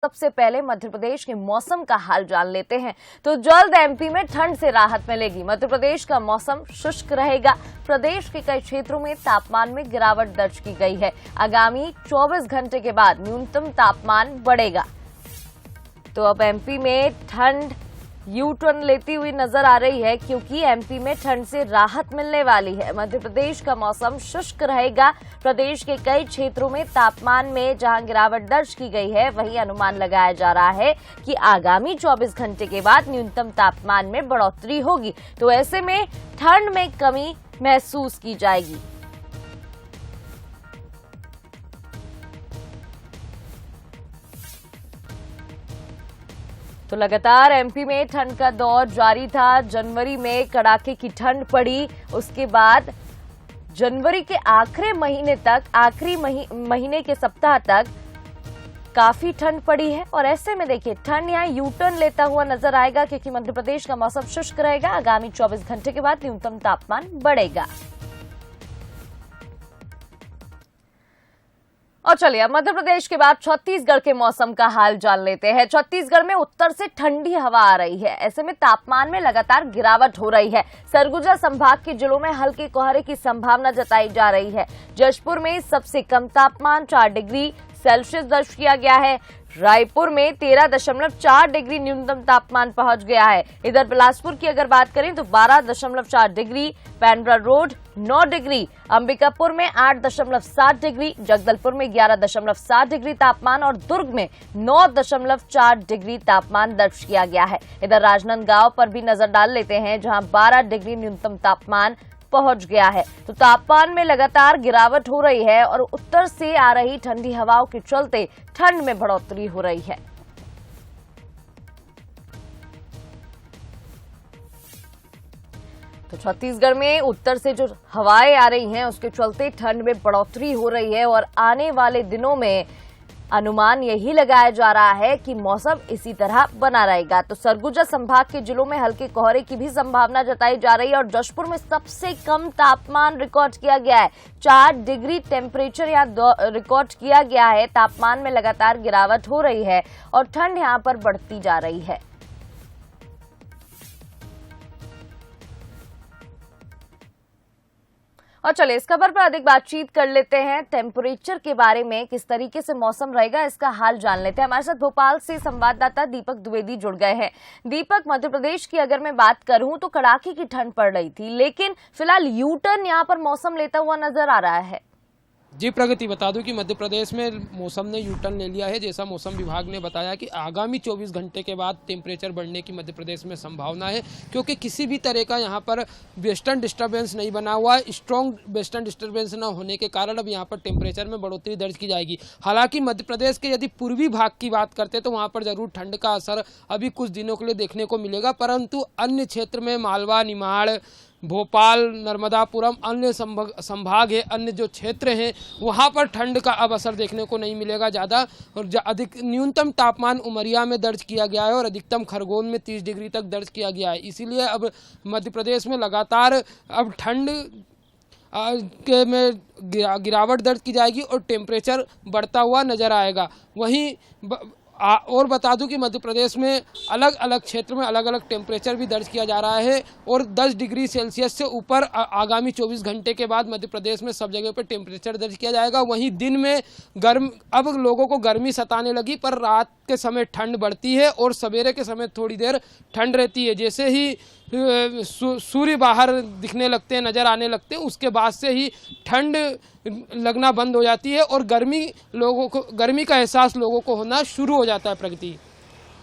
सबसे पहले मध्य प्रदेश के मौसम का हाल जान लेते हैं। तो जल्द एमपी में ठंड से राहत मिलेगी। मध्य प्रदेश का मौसम शुष्क रहेगा। प्रदेश के कई क्षेत्रों में तापमान में गिरावट दर्ज की गई है। आगामी 24 घंटे के बाद न्यूनतम तापमान बढ़ेगा। तो अब एमपी में ठंड यू टर्न लेती हुई नजर आ रही है, क्योंकि एमपी में ठंड से राहत मिलने वाली है। मध्य प्रदेश का मौसम शुष्क रहेगा। प्रदेश के कई क्षेत्रों में तापमान में जहां गिरावट दर्ज की गई है, वहीं अनुमान लगाया जा रहा है कि आगामी 24 घंटे के बाद न्यूनतम तापमान में बढ़ोतरी होगी। तो ऐसे में ठंड में कमी महसूस की जाएगी। तो लगातार एमपी में ठंड का दौर जारी था। जनवरी में कड़ाके की ठंड पड़ी, उसके बाद जनवरी के आखिरी महीने के सप्ताह तक काफी ठंड पड़ी है। और ऐसे में देखिए ठंड यहाँ यू टर्न लेता हुआ नजर आएगा, क्योंकि मध्य प्रदेश का मौसम शुष्क रहेगा। आगामी 24 घंटे के बाद न्यूनतम तापमान बढ़ेगा। और चलिए अब मध्य प्रदेश के बाद छत्तीसगढ़ के मौसम का हाल जान लेते हैं। छत्तीसगढ़ में उत्तर से ठंडी हवा आ रही है। ऐसे में तापमान में लगातार गिरावट हो रही है। सरगुजा संभाग के जिलों में हल्के कोहरे की संभावना जताई जा रही है। जशपुर में सबसे कम तापमान 4 डिग्री सेल्सियस दर्ज किया गया है। रायपुर में 13.4 डिग्री न्यूनतम तापमान पहुंच गया है। इधर बिलासपुर की अगर बात करें तो 12.4 degree, Pendra road 9 degree, Ambikapur में 8.7 डिग्री, जगदलपुर में 11.7 डिग्री तापमान और दुर्ग में 9.4 डिग्री तापमान दर्ज किया गया है। इधर राजनांदगांव पर भी नजर डाल लेते हैं, जहां 12 डिग्री न्यूनतम तापमान पहुंच गया है। तो तापमान में लगातार गिरावट हो रही है और उत्तर से आ रही ठंडी हवाओं के चलते ठंड में बढ़ोतरी हो रही है। तो छत्तीसगढ़ में उत्तर से जो हवाएं आ रही हैं, उसके चलते ठंड में बढ़ोतरी हो रही है और आने वाले दिनों में अनुमान यही लगाया जा रहा है कि मौसम इसी तरह बना रहेगा। तो सरगुजा संभाग के जिलों में हल्के कोहरे की भी संभावना जताई जा रही है और जशपुर में सबसे कम तापमान रिकॉर्ड किया गया है। 4 डिग्री टेम्परेचर यहाँ रिकॉर्ड किया गया है। तापमान में लगातार गिरावट हो रही है और ठंड यहाँ पर बढ़ती जा रही है। और चलिए इस खबर पर अधिक बातचीत कर लेते हैं। टेम्परेचर के बारे में किस तरीके से मौसम रहेगा, इसका हाल जान लेते हैं। हमारे साथ भोपाल से संवाददाता दीपक द्विवेदी जुड़ गए हैं। दीपक, मध्य प्रदेश की अगर मैं बात करूं तो कड़ाके की ठंड पड़ रही थी, लेकिन फिलहाल यू टर्न यहां पर मौसम लेता हुआ नजर आ रहा है। जी प्रगति, बता दूं कि मध्य प्रदेश में मौसम ने यू टर्न ले लिया है। जैसा मौसम विभाग ने बताया कि आगामी 24 घंटे के बाद टेम्परेचर बढ़ने की मध्य प्रदेश में संभावना है, क्योंकि किसी भी तरह का यहाँ पर वेस्टर्न डिस्टर्बेंस नहीं बना हुआ है। स्ट्रॉन्ग वेस्टर्न डिस्टर्बेंस न होने के कारण अब यहाँ पर टेम्परेचर में बढ़ोतरी दर्ज की जाएगी। हालांकि मध्य प्रदेश के यदि पूर्वी भाग की बात करते हैं तो वहाँ पर जरूर ठंड का असर अभी कुछ दिनों के लिए देखने को मिलेगा, परंतु अन्य क्षेत्र में मालवा, निमाड़, भोपाल, नर्मदापुरम, अन्य संभाग है, अन्य जो क्षेत्र हैं वहाँ पर ठंड का अब असर देखने को नहीं मिलेगा ज़्यादा। और अधिक न्यूनतम तापमान उमरिया में दर्ज किया गया है और अधिकतम खरगोन में 30 डिग्री तक दर्ज किया गया है। इसीलिए अब मध्य प्रदेश में लगातार अब ठंड के में गिरावट दर्ज की जाएगी और टेम्परेचर बढ़ता हुआ नजर आएगा। वहीं और बता दूं कि मध्य प्रदेश में अलग अलग क्षेत्र में अलग अलग टेम्परेचर भी दर्ज किया जा रहा है और 10 डिग्री सेल्सियस से ऊपर आगामी 24 घंटे के बाद मध्य प्रदेश में सब जगह पर टेम्परेचर दर्ज किया जाएगा। वहीं दिन में अब लोगों को गर्मी सताने लगी, पर रात के समय ठंड बढ़ती है और सवेरे के समय थोड़ी देर ठंड रहती है। जैसे ही सूर्य बाहर दिखने लगते हैं, नजर आने लगते हैं, उसके बाद से ही ठंड लगना बंद हो जाती है और गर्मी का एहसास लोगों को होना शुरू हो जाता है। प्रगति,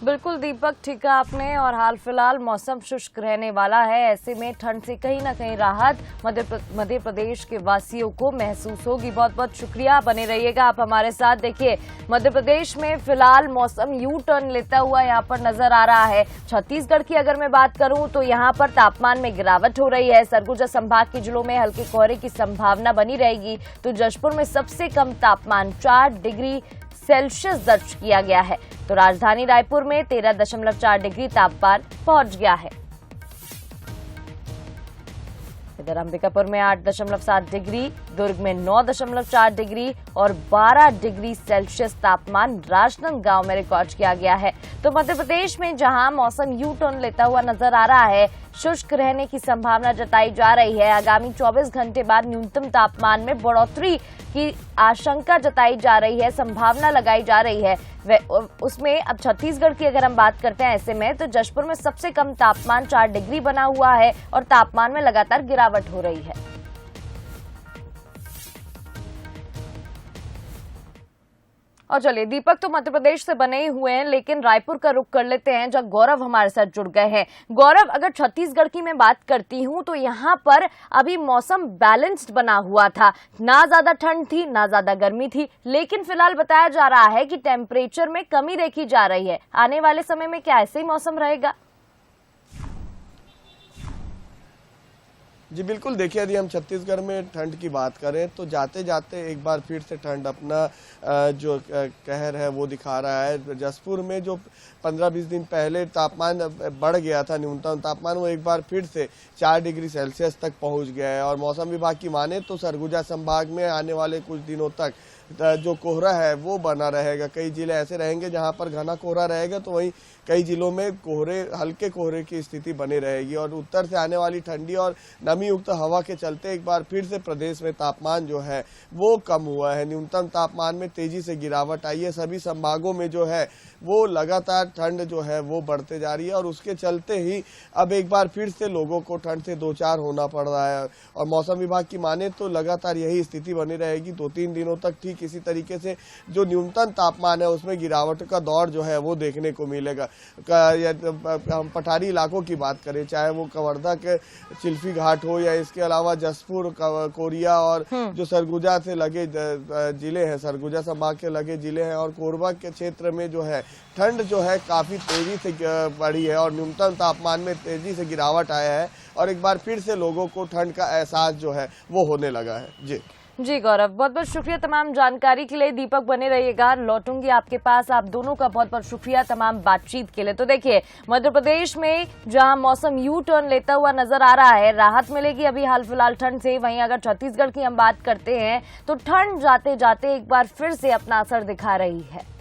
बिल्कुल दीपक, ठीक है आपने। और हाल फिलहाल मौसम शुष्क रहने वाला है। ऐसे में ठंड से कहीं ना कहीं राहत मध्य प्रदेश के वासियों को महसूस होगी। बहुत बहुत शुक्रिया, बने रहिएगा आप हमारे साथ। देखिए मध्य प्रदेश में फिलहाल मौसम यू टर्न लेता हुआ यहाँ पर नजर आ रहा है। छत्तीसगढ़ की अगर मैं बात करूं तो यहाँ पर तापमान में गिरावट हो रही है। सरगुजा संभाग के जिलों में हल्के कोहरे की संभावना बनी रहेगी। तो जशपुर में सबसे कम तापमान 4 डिग्री सेल्सियस दर्ज किया गया है। तो राजधानी रायपुर में 13.4 डिग्री तापमान पहुंच गया है। इधर अंबिकापुर में 8.7 डिग्री, दुर्ग में 9.4 डिग्री और 12 डिग्री सेल्सियस तापमान राजनांदगांव में रिकॉर्ड किया गया है। तो मध्य प्रदेश में जहां मौसम यू टर्न लेता हुआ नजर आ रहा है, शुष्क रहने की संभावना जताई जा रही है। आगामी 24 घंटे बाद न्यूनतम तापमान में बढ़ोतरी की आशंका जताई जा रही है, संभावना लगाई जा रही है। उसमें अब छत्तीसगढ़ की अगर हम बात करते हैं ऐसे में, तो जशपुर में सबसे कम तापमान 4 डिग्री बना हुआ है और तापमान में लगातार गिरावट हो रही है। और चलिए, दीपक तो मध्य प्रदेश से बने ही हुए हैं, लेकिन रायपुर का रुख कर लेते हैं जहां गौरव हमारे साथ जुड़ गए हैं। गौरव, अगर छत्तीसगढ़ की मैं बात करती हूं तो यहाँ पर अभी मौसम बैलेंस्ड बना हुआ था, ना ज्यादा ठंड थी ना ज्यादा गर्मी थी, लेकिन फिलहाल बताया जा रहा है कि टेम्परेचर में कमी देखी जा रही है। आने वाले समय में क्या ऐसे ही मौसम रहेगा? जी बिल्कुल, देखिए यदि हम छत्तीसगढ़ में ठंड की बात करें तो जाते जाते एक बार फिर से ठंड अपना जो कहर है वो दिखा रहा है। जसपुर में जो 15-20 दिन पहले तापमान बढ़ गया था, न्यूनतम तापमान, वो एक बार फिर से 4 डिग्री सेल्सियस तक पहुंच गया है। और मौसम विभाग की माने तो सरगुजा संभाग में आने वाले कुछ दिनों तक जो कोहरा है वो बना रहेगा। कई जिले ऐसे रहेंगे जहां पर घना कोहरा रहेगा, तो वहीं कई जिलों में हल्के कोहरे की स्थिति बनी रहेगी। और उत्तर से आने वाली ठंडी और नमी युक्त हवा के चलते एक बार फिर से प्रदेश में तापमान जो है वो कम हुआ है। न्यूनतम तापमान में तेजी से गिरावट आई है। सभी संभागों में जो है वो लगातार ठंड जो है वो बढ़ते जा रही है और उसके चलते ही अब एक बार फिर से लोगों को ठंड से दो चार होना पड़ रहा है। और मौसम विभाग की माने तो लगातार यही स्थिति बनी रहेगी 2-3 दिनों तक। ठीक इसी तरीके से जो न्यूनतम तापमान है उसमें गिरावट का दौर जो है वो देखने को मिलेगा। हम पठारी इलाकों की बात करें, चाहे वो कवर्धा के चिल्फी घाट हो या इसके अलावा जसपुर, कोरिया और जो सरगुजा से लगे जिले हैं, सरगुजा संभाग के लगे जिले हैं और कोरबा के क्षेत्र में जो है ठंड जो है काफी तेजी से बढ़ी है और न्यूनतम तापमान में तेजी से गिरावट आया है और एक बार फिर से लोगों को ठंड का एहसास जो है वो होने लगा है। जी गौरव, बहुत बहुत शुक्रिया तमाम जानकारी के लिए। दीपक बने रहिएगा, लौटूंगी आपके पास। आप दोनों का बहुत बहुत शुक्रिया तमाम बातचीत के लिए। तो देखिए, मध्य प्रदेश में जहां मौसम यू टर्न लेता हुआ नजर आ रहा है, राहत मिलेगी अभी हाल फिलहाल ठंड से। वहीं अगर छत्तीसगढ़ की हम बात करते हैं तो ठंड जाते जाते एक बार फिर से अपना असर दिखा रही है।